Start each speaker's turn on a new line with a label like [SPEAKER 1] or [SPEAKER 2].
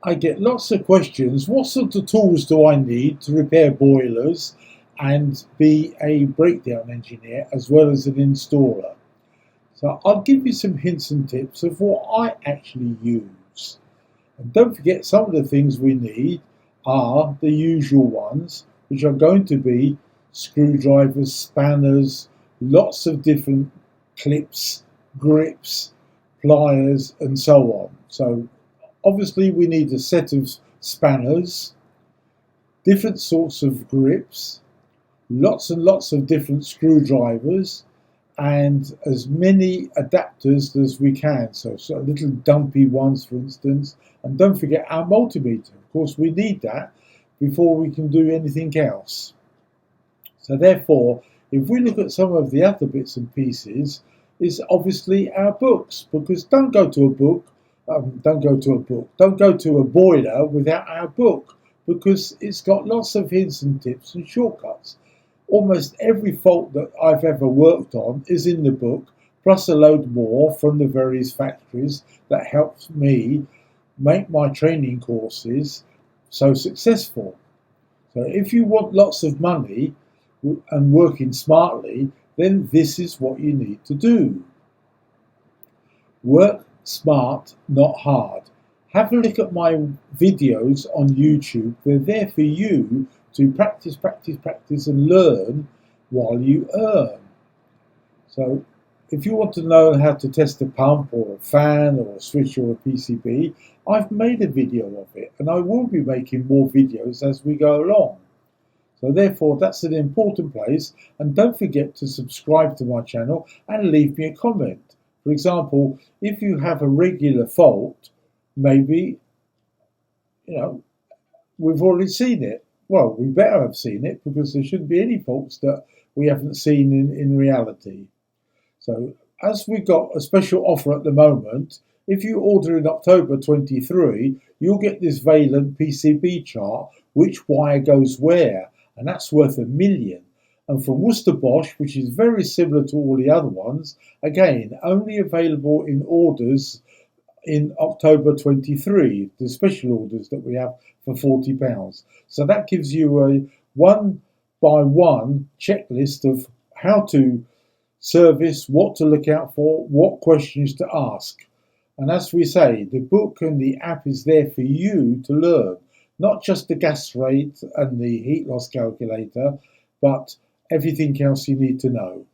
[SPEAKER 1] I get lots of questions. What sort of tools do I need to repair boilers and be a breakdown engineer as well as an installer? So I'll give you some hints and tips of what I actually use. And don't forget, some of the things we need are the usual ones, which are going to be screwdrivers, spanners, lots of different clips, grips, pliers, and so on. So obviously we need a set of spanners, different sorts of grips, lots and lots of different screwdrivers, and as many adapters as we can. So little dumpy ones, for instance. And don't forget our multimeter. Of course, we need that before we can do anything else. So therefore, if we look at some of the other bits and pieces, is obviously our books, because don't go to a boiler without our book, because it's got lots of hints and tips and shortcuts. Almost every fault that I've ever worked on is in the book, plus a load more from the various factories that helps me make my training courses so successful. So if you want lots of money and working smartly, then this is what you need to do. Work smart, not hard. Have a look at my videos on YouTube. They're there for you to practice, practice, practice and learn while you earn. So if you want to know how to test a pump or a fan or a switch or a PCB, I've made a video of it, and I will be making more videos as we go along. So therefore, that's an important place, and don't forget to subscribe to my channel and leave me a comment. For example, if you have a regular fault, maybe, we've already seen it. Well, we better have seen it, because there shouldn't be any faults that we haven't seen in reality. So as we've got a special offer at the moment, if you order in October 23, you'll get this Valent PCB chart, which wire goes where, and that's worth $1 million. And from Worcester Bosch, which is very similar to all the other ones, again, only available in orders in October 23, the special orders that we have for £40. So that gives you a one-by-one checklist of how to service, what to look out for, what questions to ask. And as we say, the book and the app is there for you to learn, not just the gas rate and the heat loss calculator, but everything else you need to know.